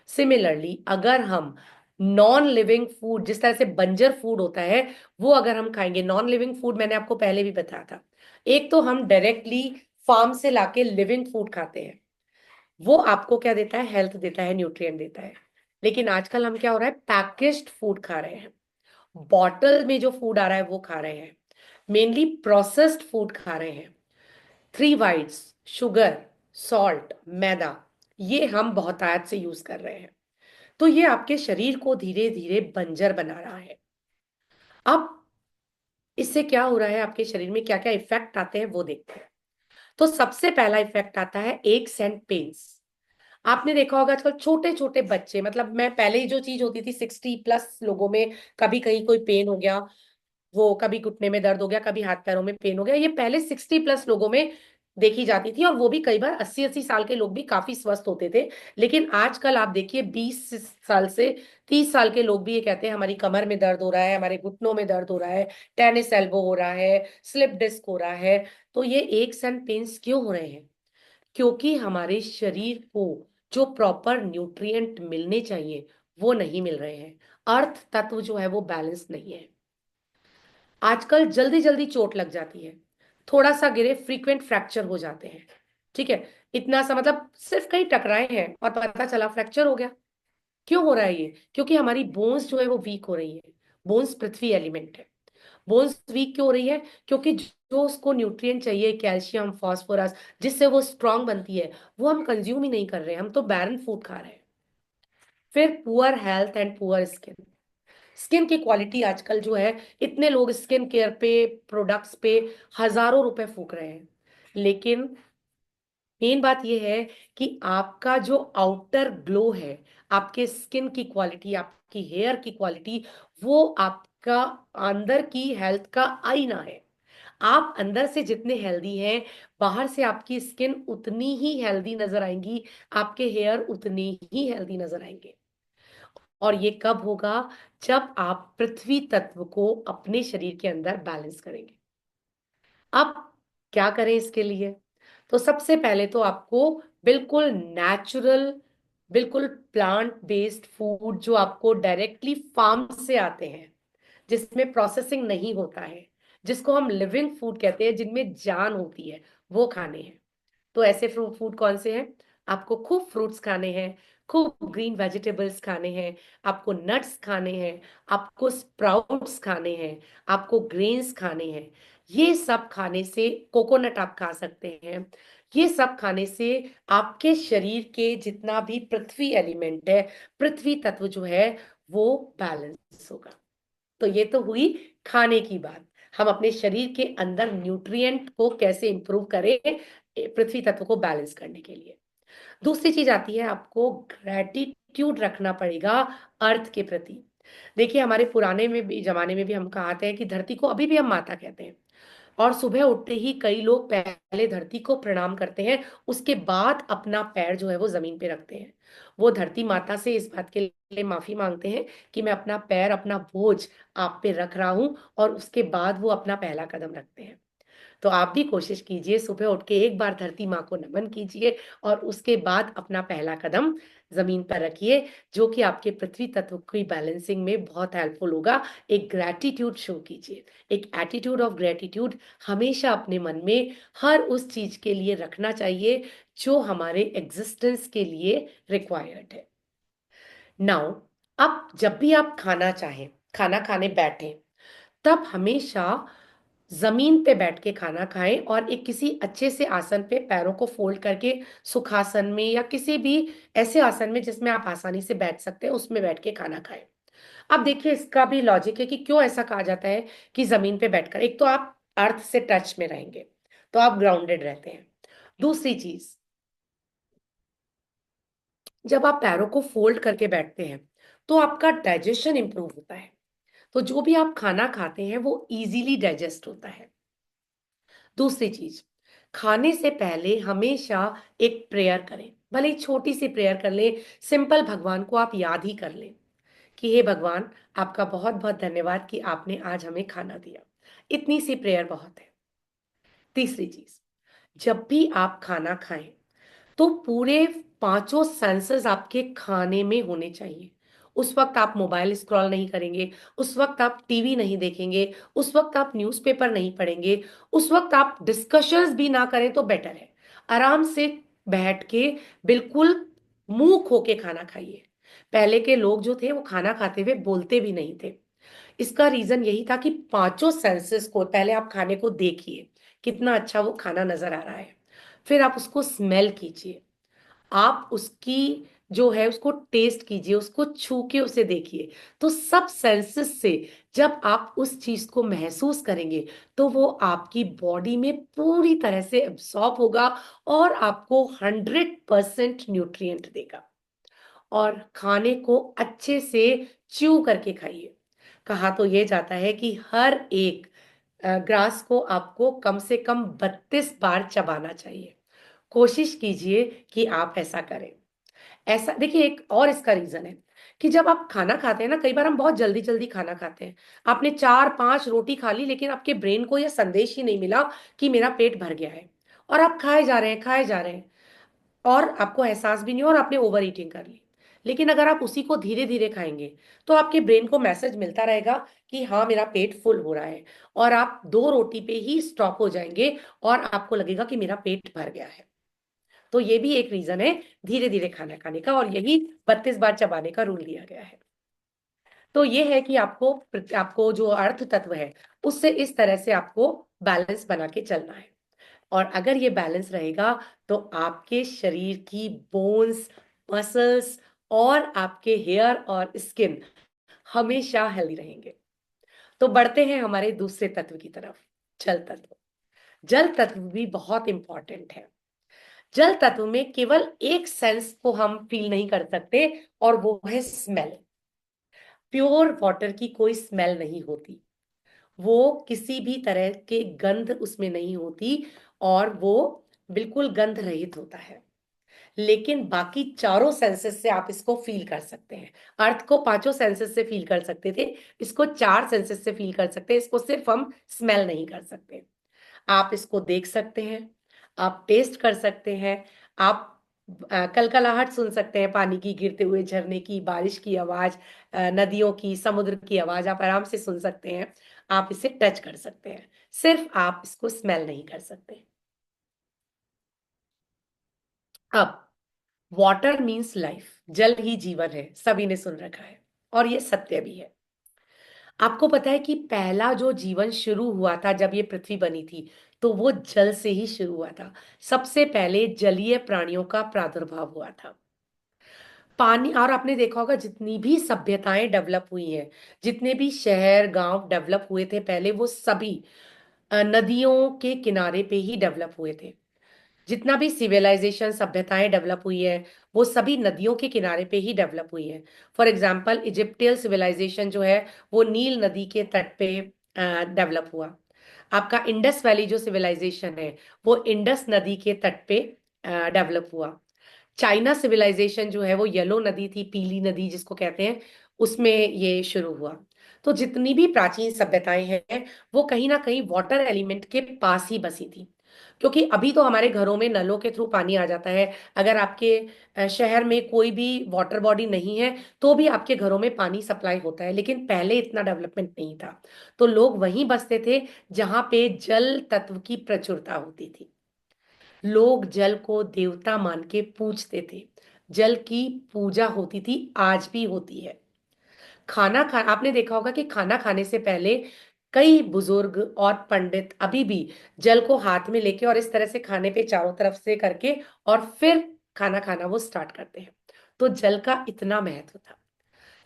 सिमिलरली, अगर हम नॉन लिविंग फूड, जिस तरह से बंजर फूड होता है, वो अगर हम खाएंगे, नॉन लिविंग फूड मैंने आपको पहले भी बताया था, एक तो हम डायरेक्टली फार्म से लाके लिविंग फूड खाते हैं, वो आपको क्या देता है? हेल्थ देता है, न्यूट्रिएंट देता है। लेकिन आजकल हम क्या हो रहा है? पैकेज्ड फूड खा रहे हैं, बॉटल में जो फूड आ रहा है वो खा रहे हैं। मेनली प्रोसेस्ड फूड खा रहे हैं। थ्री वाइट्स, शुगर, सॉल्ट, मैदा, ये हम बहुतायत से यूज कर रहे हैं। तो ये आपके शरीर को धीरे धीरे बंजर बना रहा है। अब इससे क्या हो रहा है, आपके शरीर में क्या क्या इफेक्ट आते हैं वो देखते हैं। तो सबसे पहला इफेक्ट आता है एक्स एंड पेन्स। आपने देखा होगा आजकल छोटे छोटे बच्चे, मतलब मैं पहले ही जो चीज होती थी 60+ लोगों में, कभी कहीं कोई पेन हो गया, वो कभी घुटने में दर्द हो गया, कभी हाथ पैरों में पेन हो गया, ये पहले 60+ लोगों में देखी जाती थी, और वो भी कई बार 80-80 साल के लोग भी काफी स्वस्थ होते थे। लेकिन आजकल आप देखिए 20 साल से 30 साल के लोग भी ये कहते हैं हमारी कमर में दर्द हो रहा है, हमारे घुटनों में दर्द हो रहा है, टेनिस एल्बो हो रहा है, स्लिप डिस्क हो रहा है। तो ये एक्स एंड पेन्स क्यों हो रहे हैं? क्योंकि हमारे शरीर को जो प्रॉपर न्यूट्रिएंट मिलने चाहिए वो नहीं मिल रहे हैं। अर्थ तत्व जो है वो बैलेंस नहीं है। आजकल जल्दी जल्दी चोट लग जाती है, थोड़ा सा गिरे फ्रीक्वेंट फ्रैक्चर हो जाते हैं। ठीक है, इतना सा मतलब सिर्फ कहीं टकराए हैं और पता चला फ्रैक्चर हो गया। क्यों हो रहा है ये? क्योंकि हमारी बोन्स जो है वो वीक हो रही है। बोन्स पृथ्वी एलिमेंट है। बोन्स वीक क्यों हो रही है? क्योंकि जो उसको न्यूट्रिएंट चाहिए, कैल्शियम, फास्फोरस, जिससे वो स्ट्रांग बनती है, वो हम कंज्यूम ही नहीं कर रहे हैं, हम तो बैरन फूड खा रहे हैं। फिर poor health and poor skin. Skin की क्वालिटी आजकल जो है, इतने लोग स्किन केयर पे, प्रोडक्ट्स पे हजारों रुपए फूक रहे हैं, लेकिन मेन बात यह है कि आपका जो आउटर ग्लो है, आपके स्किन की क्वालिटी, आपकी हेयर की क्वालिटी, वो आपका अंदर की हेल्थ का आईना है। आप अंदर से जितने हेल्दी हैं, बाहर से आपकी स्किन उतनी ही हेल्दी नजर आएंगी, आपके हेयर उतने ही हेल्दी नजर आएंगे। और ये कब होगा? जब आप पृथ्वी तत्व को अपने शरीर के अंदर बैलेंस करेंगे। अब क्या करें इसके लिए? तो सबसे पहले तो आपको बिल्कुल नेचुरल, बिल्कुल प्लांट बेस्ड फूड, जो आपको डायरेक्टली फार्म से आते हैं, जिसमें प्रोसेसिंग नहीं होता है, जिसको हम लिविंग फूड कहते हैं, जिनमें जान होती है, वो खाने हैं। तो ऐसे फ्रूट फूड कौन से हैं? आपको खूब फ्रूट्स खाने हैं, खूब ग्रीन वेजिटेबल्स खाने हैं, आपको नट्स खाने हैं, आपको स्प्राउट्स खाने हैं, आपको ग्रेन्स खाने हैं। ये सब खाने से, कोकोनट आप खा सकते हैं, ये सब खाने से आपके शरीर के जितना भी पृथ्वी एलिमेंट है, पृथ्वी तत्व जो है, वो बैलेंस होगा। तो ये तो हुई खाने की बात। हम अपने शरीर के अंदर न्यूट्रिएंट को कैसे इंप्रूव करें पृथ्वी तत्व को बैलेंस करने के लिए। दूसरी चीज आती है, आपको ग्रेटिट्यूड रखना पड़ेगा अर्थ के प्रति। देखिए हमारे पुराने में भी, जमाने में भी हम कहते हैं कि धरती को अभी भी हम माता कहते हैं, और सुबह उठते ही कई लोग पहले धरती को प्रणाम करते हैं, उसके बाद अपना पैर जो है वो जमीन पे रखते हैं। वो धरती माता से इस बात के लिए माफी मांगते हैं कि मैं अपना पैर, अपना बोझ आप पे रख रहा हूं, और उसके बाद वो अपना पहला कदम रखते हैं। तो आप भी कोशिश कीजिए, सुबह उठ के एक बार धरती माँ को नमन कीजिए, और उसके बाद अपना पहला कदम जमीन पर रखिए, जो कि आपके पृथ्वी तत्व की बैलेंसिंग में बहुत हेल्पफुल होगा। एक ग्रैटिट्यूड शो कीजिए, एक एटीट्यूड ऑफ ग्रैटिट्यूड हमेशा अपने मन में हर उस चीज के लिए रखना चाहिए जो हमारे एग्जिस्टेंस के लिए रिक्वायर्ड है। नाउ, अब जब भी आप खाना चाहें, खाना खाने बैठें, तब हमेशा जमीन पे बैठ के खाना खाएं, और एक किसी अच्छे से आसन पे पैरों को फोल्ड करके, सुखासन में या किसी भी ऐसे आसन में जिसमें आप आसानी से बैठ सकते हैं, उसमें बैठ के खाना खाएं। अब देखिए इसका भी लॉजिक है कि क्यों ऐसा कहा जाता है कि जमीन पे बैठकर, एक तो आप अर्थ से टच में रहेंगे, तो आप ग्राउंडेड रहते हैं। दूसरी चीज, जब आप पैरों को फोल्ड करके बैठते हैं, तो आपका डाइजेशन इंप्रूव होता है। तो जो भी आप खाना खाते हैं वो इजीली डाइजेस्ट होता है। दूसरी चीज, खाने से पहले हमेशा एक प्रेयर करें, भले ही छोटी सी प्रेयर कर लें, सिंपल भगवान को आप याद ही कर लें कि हे भगवान, आपका बहुत बहुत धन्यवाद कि आपने आज हमें खाना दिया। इतनी सी प्रेयर बहुत है। तीसरी चीज, जब भी आप खाना खाएं, तो पूरे पांचों सेंसेस आपके खाने में होने चाहिए। उस वक्त आप मोबाइल स्क्रॉल नहीं करेंगे, उस वक्त आप टीवी नहीं देखेंगे, उस वक्त आप न्यूज़पेपर नहीं पढ़ेंगे, उस वक्त आप डिस्कशंस भी ना करें तो बेटर है। आराम से बैठ के बिल्कुल मुंह खो के खाना खाइए। पहले के लोग जो थे वो खाना खाते हुए बोलते भी नहीं थे। इसका रीजन यही था कि पांचों सेंसेस को पहले आप खाने को देखिए, कितना अच्छा वो खाना नजर आ रहा है। फिर आप उसको स्मेल कीजिए, आप उसकी जो है उसको टेस्ट कीजिए, उसको छू के उसे देखिए। तो सब सेंसेस से जब आप उस चीज को महसूस करेंगे तो वो आपकी बॉडी में पूरी तरह से एब्सॉर्ब होगा और आपको 100% न्यूट्रिएंट देगा। और खाने को अच्छे से च्यू करके खाइए। कहा तो ये जाता है कि हर एक ग्रास को आपको कम से कम 32 बार चबाना चाहिए। कोशिश कीजिए कि आप ऐसा करें। ऐसा देखिए, एक और इसका रीजन है कि जब आप खाना खाते हैं ना, कई बार हम बहुत जल्दी जल्दी खाना खाते हैं। आपने 4-5 रोटी खा ली, लेकिन आपके ब्रेन को यह संदेश ही नहीं मिला कि मेरा पेट भर गया है। और आप खाए जा रहे हैं, खाए जा रहे हैं, और आपको एहसास भी नहीं हो, और आपने ओवर ईटिंग कर ली। लेकिन अगर आप उसी को धीरे धीरे खाएंगे तो आपके ब्रेन को मैसेज मिलता रहेगा कि हाँ, मेरा पेट फुल हो रहा है, और आप 2 रोटी पे ही स्टॉप हो जाएंगे और आपको लगेगा कि मेरा पेट भर गया है। तो ये भी एक रीजन है धीरे धीरे खाना खाने का, और यही 32 बार चबाने का रूल दिया गया है। तो ये है कि आपको जो अर्थ तत्व है उससे इस तरह से आपको बैलेंस बना के चलना है। और अगर ये बैलेंस रहेगा तो आपके शरीर की बोन्स, मसल्स और आपके हेयर और स्किन हमेशा हेल्दी रहेंगे। तो बढ़ते हैं हमारे दूसरे तत्व की तरफ, जल तत्व। जल तत्व भी बहुत इंपॉर्टेंट है। जल तत्व में केवल एक सेंस को हम फील नहीं कर सकते, और वो है स्मेल। प्योर वाटर की कोई स्मेल नहीं होती, वो किसी भी तरह के गंध उसमें नहीं होती, और वो बिल्कुल गंध रहित होता है। लेकिन बाकी चारों सेंसेस से आप इसको फील कर सकते हैं। अर्थ को पांचों सेंसेस से फील कर सकते थे, इसको 4 सेंसेस से फील कर सकते हैं, इसको सिर्फ हम स्मेल नहीं कर सकते। आप इसको देख सकते हैं, आप टेस्ट कर सकते हैं, आप कलकलाहट सुन सकते हैं, पानी की गिरते हुए झरने की, बारिश की आवाज, नदियों की, समुद्र की आवाज आप आराम से सुन सकते हैं। आप इसे टच कर सकते हैं, सिर्फ आप इसको स्मेल नहीं कर सकते। अब वाटर मीन्स लाइफ, जल ही जीवन है, सभी ने सुन रखा है, और ये सत्य भी है। आपको पता है कि पहला जो जीवन शुरू हुआ था जब ये पृथ्वी बनी थी, तो वो जल से ही शुरू हुआ था। सबसे पहले जलीय प्राणियों का प्रादुर्भाव हुआ था। पानी, और आपने देखा होगा जितनी भी सभ्यताएं डेवलप हुई हैं, जितने भी शहर गांव डेवलप हुए थे पहले, वो सभी नदियों के किनारे पे ही डेवलप हुए थे। जितना भी सिविलाइजेशन, सभ्यताएं डेवलप हुई है, वो सभी नदियों के किनारे पे ही डेवलप हुई है। फॉर एग्जाम्पल, इजिप्टियल सिविलाइजेशन जो है वो नील नदी के तट पे डेवलप हुआ। आपका इंडस वैली जो सिविलाइजेशन है वो इंडस नदी के तट पे डेवलप हुआ। चाइना सिविलाइजेशन जो है वो येलो नदी थी, पीली नदी जिसको कहते हैं, उसमें ये शुरू हुआ। तो जितनी भी प्राचीन सभ्यताएं हैं वो कहीं ना कहीं वाटर एलिमेंट के पास ही बसी थी। क्योंकि अभी तो हमारे घरों में नलों के थ्रू पानी आ जाता है। अगर आपके शहर में कोई भी वाटर बॉडी नहीं है तो भी आपके घरों में पानी सप्लाई होता है, लेकिन पहले इतना डेवलपमेंट नहीं था। तो लोग वहीं बसते थे जहां पे जल तत्व की प्रचुरता होती थी। लोग जल को देवता मान के पूजते थे। जल की पूजा होती थी, आज भी होती है। आपने देखा होगा कि खाना खाने से पहले कई बुजुर्ग और पंडित अभी भी जल को हाथ में लेके और इस तरह से खाने पे चारों तरफ से करके और फिर खाना खाना वो स्टार्ट करते हैं। तो जल का इतना महत्व था।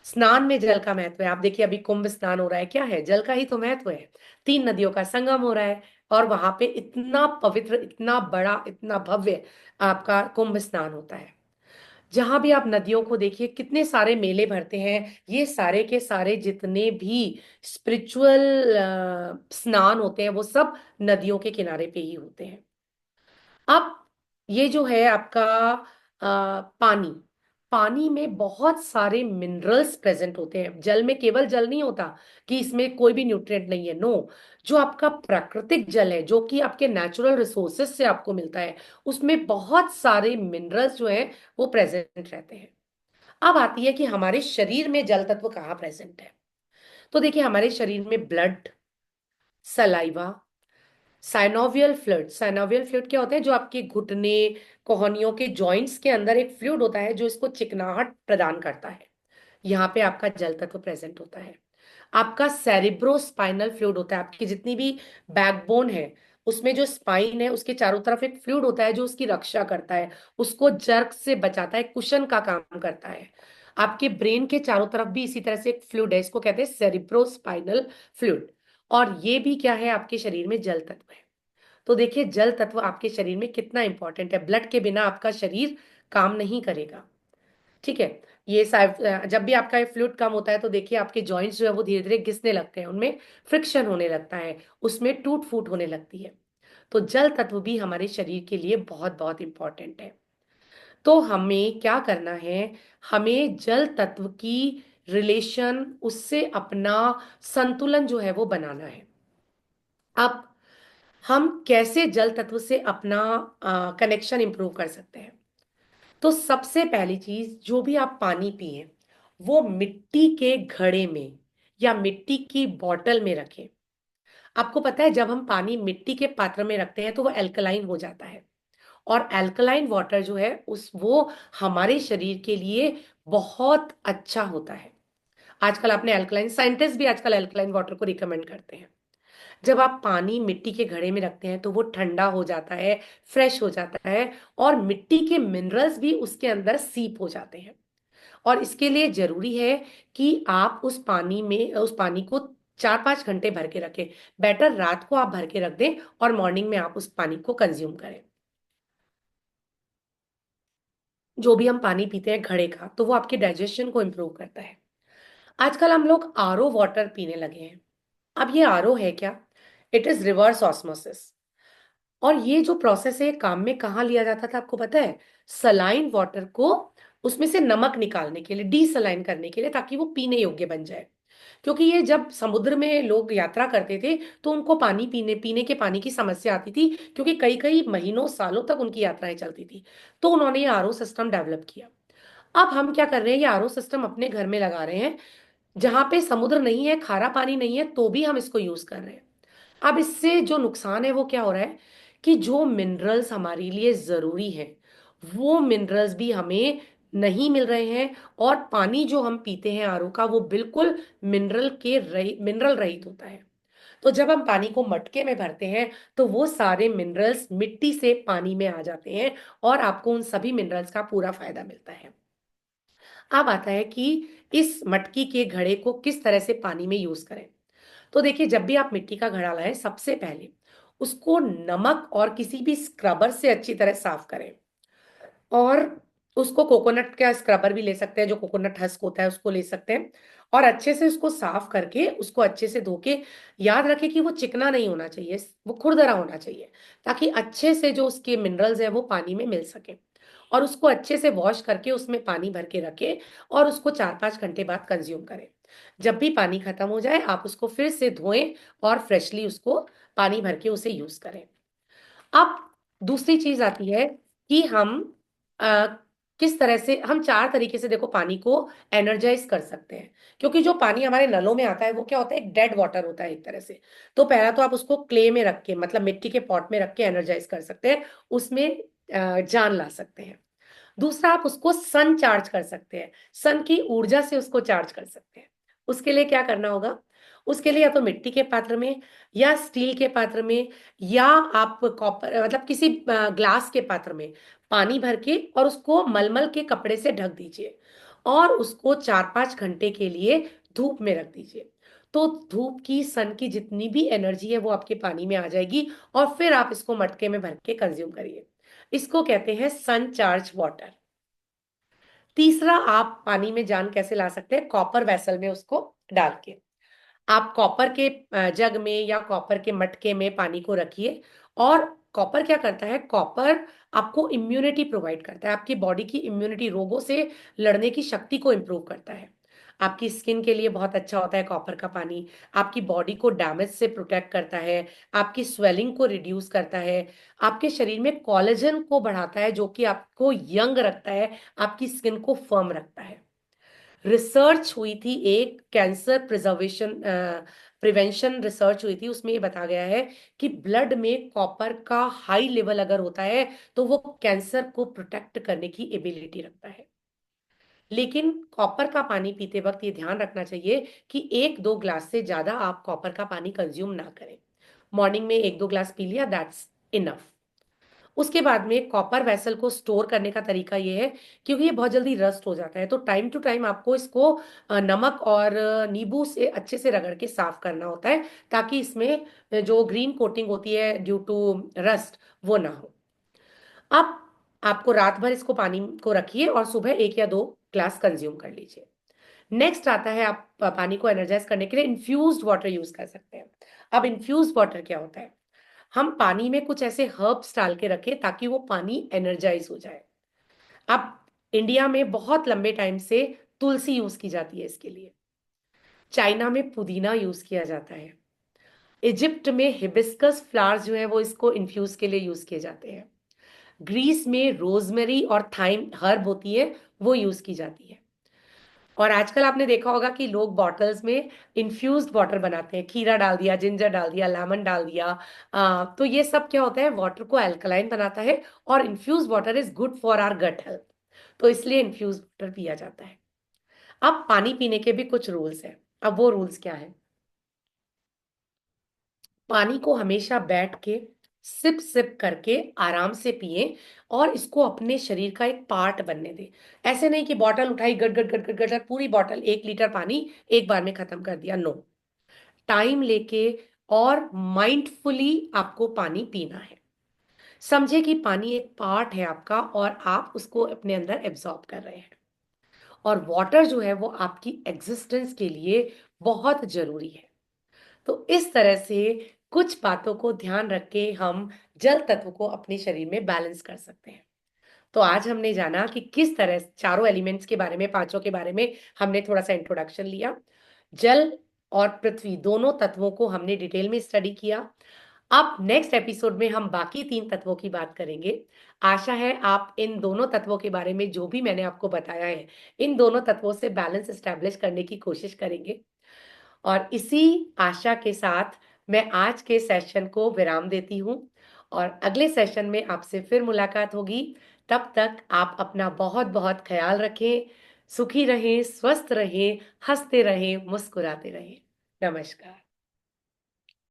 स्नान में जल का महत्व है। आप देखिए, अभी कुंभ स्नान हो रहा है, क्या है? जल का ही तो महत्व है। 3 नदियों का संगम हो रहा है, और वहां पे इतना पवित्र, इतना बड़ा, इतना भव्य आपका कुंभ स्नान होता है। जहां भी आप नदियों को देखिए, कितने सारे मेले भरते हैं। ये सारे के सारे जितने भी स्पिरिचुअल स्नान होते हैं वो सब नदियों के किनारे पे ही होते हैं। अब ये जो है आपका पानी, पानी में बहुत सारे मिनरल्स प्रेजेंट होते हैं। जल में केवल जल नहीं होता कि इसमें कोई भी न्यूट्रिएंट नहीं है, नो। जो आपका प्राकृतिक जल है, जो कि आपके नेचुरल रिसोर्सेज से आपको मिलता है, उसमें बहुत सारे मिनरल्स जो हैं वो प्रेजेंट रहते हैं। अब आती है कि हमारे शरीर में जल तत्व कहाँ प्रेजेंट है। तो देखिए, हमारे शरीर में blood, saliva, synovial fluid. Synovial fluid क्या होता है? जो आपके घुटने, कोहनियों के जॉइंट्स के अंदर एक फ्लूइड होता है जो इसको चिकनाहट प्रदान करता है। यहाँ पे आपका जल तत्व प्रेजेंट होता है। आपका सेरिब्रोस्पाइनल फ्लूइड होता है, आपकी जितनी भी बैकबोन है उसमें जो स्पाइन है उसके चारों तरफ एक फ्लूइड होता है जो उसकी रक्षा करता है, उसको जर्क से बचाता है, कुशन का काम करता है। आपके ब्रेन के चारों तरफ भी इसी तरह से एक फ्लूइड है, इसको कहते हैं सेरिब्रोस्पाइनल फ्लूइड। और ये भी क्या है, आपके शरीर में जल तत्व है। तो देखिए जल तत्व आपके शरीर में कितना इंपॉर्टेंट है, ब्लड के बिना आपका शरीर काम नहीं करेगा। ठीक है। जब भी आपका ये फ्लूइड कम होता है तो देखिए आपके जॉइंट्स जो है वो धीरे धीरे घिसने लगते हैं, उनमें फ्रिक्शन होने लगता है, उसमें टूट फूट होने लगती है। तो जल तत्व भी हमारे शरीर के लिए बहुत बहुत इंपॉर्टेंट है। तो हमें क्या करना है, हमें जल तत्व की रिलेशन, उससे अपना संतुलन जो है वो बनाना है। अब हम कैसे जल तत्व से अपना कनेक्शन इंप्रूव कर सकते हैं। तो सबसे पहली चीज, जो भी आप पानी पिए वो मिट्टी के घड़े में या मिट्टी की बोतल में रखें। आपको पता है जब हम पानी मिट्टी के पात्र में रखते हैं तो वो एल्कलाइन हो जाता है, और एल्कलाइन वाटर जो है उस वो हमारे शरीर के लिए बहुत अच्छा होता है। आजकल आपने एल्कलाइन, साइंटिस्ट भी आजकल एल्कलाइन वाटर को रिकमेंड करते हैं। जब आप पानी मिट्टी के घड़े में रखते हैं तो वो ठंडा हो जाता है, फ्रेश हो जाता है, और मिट्टी के मिनरल्स भी उसके अंदर सीप हो जाते हैं। और इसके लिए जरूरी है कि आप उस पानी को 4-5 घंटे भर के रखें। बेटर रात को आप भर के रख दें और मॉर्निंग में आप उस पानी को कंज्यूम करें। जो भी हम पानी पीते हैं घड़े का, तो वो आपके डाइजेशन को इम्प्रूव करता है। आजकल हम लोग आरओ वाटर पीने लगे हैं। अब ये आरओ है क्या? It is reverse osmosis. और ये जो प्रोसेस है काम में कहाँ लिया जाता था आपको पता है? सलाइन वाटर को उसमें से नमक निकालने के लिए, डीसलाइन करने के लिए, ताकि वो पीने योग्य बन जाए। क्योंकि ये जब समुद्र में लोग यात्रा करते थे तो उनको पानी पीने पीने के पानी की समस्या आती थी, क्योंकि कई कई महीनों सालों तक उनकी यात्राएं चलती थी। तो उन्होंने ये आरओ सिस्टम डेवलप किया। अब हम क्या कर रहे हैं, ये आरओ सिस्टम अपने घर में लगा रहे हैं, जहां पे समुद्र नहीं है, खारा पानी नहीं है, तो भी हम इसको यूज कर रहे हैं। अब इससे जो नुकसान है वो क्या हो रहा है, कि जो मिनरल्स हमारे लिए जरूरी हैं वो मिनरल्स भी हमें नहीं मिल रहे हैं। और पानी जो हम पीते हैं आरओ का, वो बिल्कुल मिनरल रहित होता है। तो जब हम पानी को मटके में भरते हैं तो वो सारे मिनरल्स मिट्टी से पानी में आ जाते हैं, और आपको उन सभी मिनरल्स का पूरा फायदा मिलता है। अब आता है कि इस मटकी के घड़े को किस तरह से पानी में यूज करें। तो देखिए जब भी आप मिट्टी का घड़ा लाएं, सबसे पहले उसको नमक और किसी भी स्क्रबर से अच्छी तरह साफ करें। और उसको कोकोनट का स्क्रबर भी ले सकते हैं, जो कोकोनट हस्क होता है उसको ले सकते हैं। और अच्छे से उसको साफ करके उसको अच्छे से धो के, याद रखें कि वो चिकना नहीं होना चाहिए, वो खुरदरा होना चाहिए, ताकि अच्छे से जो उसके मिनरल्स है वो पानी में मिल सके। और उसको अच्छे से वॉश करके उसमें पानी भर के रखें, और उसको 4-5 घंटे बाद कंज्यूम करें। जब भी पानी खत्म हो जाए आप उसको फिर से धोएं और फ्रेशली उसको पानी भर के उसे यूज करें। अब दूसरी चीज आती है कि हम अ, किस तरह से, हम 4 तरीके से देखो पानी को एनर्जाइज कर सकते हैं। क्योंकि जो पानी हमारे नलों में आता है वो क्या होता है, एक डेड वाटर होता है एक तरह से। तो पहला तो आप उसको क्ले में रख के, मतलब मिट्टी के पॉट में रख के एनर्जाइज कर सकते हैं, उसमें जान ला सकते हैं। दूसरा, आप उसको सन चार्ज कर सकते हैं, सन की ऊर्जा से उसको चार्ज कर सकते हैं। उसके लिए क्या करना होगा, उसके लिए या तो मिट्टी के पात्र में, या स्टील के पात्र में, या आप कॉपर मतलब किसी ग्लास के पात्र में पानी भर के, और उसको मलमल के कपड़े से ढक दीजिए, और उसको 4-5 घंटे के लिए धूप में रख दीजिए। तो धूप की, सन की जितनी भी एनर्जी है वो आपके पानी में आ जाएगी, और फिर आप इसको मटके में भर के कंज्यूम करिए। इसको कहते हैं सन चार्ज वाटर। तीसरा, आप पानी में जान कैसे ला सकते हैं, कॉपर वेसल में उसको डाल के। आप कॉपर के जग में या कॉपर के मटके में पानी को रखिए। और कॉपर क्या करता है, कॉपर आपको इम्यूनिटी प्रोवाइड करता है, आपकी बॉडी की इम्यूनिटी, रोगों से लड़ने की शक्ति को इम्प्रूव करता है। आपकी स्किन के लिए बहुत अच्छा होता है कॉपर का पानी। आपकी बॉडी को डैमेज से प्रोटेक्ट करता है, आपकी स्वेलिंग को रिड्यूस करता है, आपके शरीर में कोलेजन को बढ़ाता है जो कि आपको यंग रखता है, आपकी स्किन को फर्म रखता है। रिसर्च हुई थी, एक कैंसर प्रिवेंशन रिसर्च हुई थी, उसमें ये बताया गया है कि ब्लड में कॉपर का हाई लेवल अगर होता है तो वो कैंसर को प्रोटेक्ट करने की एबिलिटी रखता है। लेकिन कॉपर का पानी पीते वक्त ये ध्यान रखना चाहिए कि 1-2 ग्लास से ज्यादा आप कॉपर का पानी कंज्यूम ना करें। मॉर्निंग में 1-2 ग्लास पी लिया, दैट्स इनफ। उसके बाद में कॉपर वेसल को स्टोर करने का तरीका ये है, क्योंकि ये बहुत जल्दी रस्ट हो जाता है, तो टाइम टू टाइम आपको इसको नमक और नींबू से अच्छे से रगड़ के साफ करना होता है, ताकि इसमें जो ग्रीन कोटिंग होती है ड्यू टू रस्ट, वो ना हो। अब आपको रात भर इसको पानी को रखिए और सुबह 1 या 2 ग्लास कंज्यूम कर लीजिए। नेक्स्ट आता है, आप पानी को एनर्जाइज करने के लिए इन्फ्यूज्ड वाटर यूज कर सकते हैं। अब इन्फ्यूज्ड वाटर क्या होता है? हम पानी में कुछ ऐसे हर्ब्स डाल के रखें ताकि वो पानी एनर्जाइज हो जाए। अब इंडिया में बहुत लंबे टाइम से तुलसी यूज की जाती है इसके लिए। चाइना में पुदीना यूज किया जाता है। इजिप्ट में हिबिस्कस फ्लावर्स जो है वो इसको इन्फ्यूज के लिए यूज किए जाते हैं। ग्रीस में रोजमेरी और थाइम हर्ब होती है, वो यूज की जाती है। और आजकल आपने देखा होगा कि लोग बॉटल्स में इन्फ्यूज्ड वाटर बनाते हैं, खीरा डाल दिया, जिंजर डाल दिया, लेमन डाल दिया। तो ये सब क्या होता है, वाटर को अल्कलाइन बनाता है, और infuse water is good for our gut health, तो इसलिए इन्फ्यूज वाटर पिया जाता है। अब पानी पीने के भी कुछ रूल्स हैं। अब वो रूल्स क्या है? पानी को हमेशा बैठ के सिप सिप करके आराम से पिए, और इसको अपने शरीर का एक पार्ट बनने दे। ऐसे नहीं कि बॉटल उठाई, गट गट गट गट गट पूरी बॉटल 1 लीटर पानी एक बार में खत्म कर दिया। नो, टाइम लेके और माइंडफुली आपको पानी पीना है। समझे कि पानी एक पार्ट है आपका, और आप उसको अपने अंदर एब्जॉर्ब कर रहे हैं। और वाटर जो है वो आपकी एग्जिस्टेंस के लिए बहुत जरूरी है। तो इस तरह से कुछ बातों को ध्यान रख के हम जल तत्व को अपने शरीर में बैलेंस कर सकते हैं। तो आज हमने जाना कि किस तरह चारों एलिमेंट्स के बारे में, पांचों के बारे में हमने थोड़ा सा इंट्रोडक्शन लिया। जल और पृथ्वी दोनों तत्वों को हमने डिटेल में स्टडी किया। अब नेक्स्ट एपिसोड में हम बाकी 3 तत्वों की बात करेंगे। आशा है आप इन दोनों तत्वों के बारे में जो भी मैंने आपको बताया है, इन दोनों तत्वों से बैलेंस एस्टेब्लिश करने की कोशिश करेंगे। और इसी आशा के साथ मैं आज के सेशन को विराम देती हूँ, और अगले सेशन में आपसे फिर मुलाकात होगी। तब तक आप अपना बहुत बहुत ख्याल रखें, सुखी रहें, स्वस्थ रहें, हंसते रहें, मुस्कुराते रहें। नमस्कार।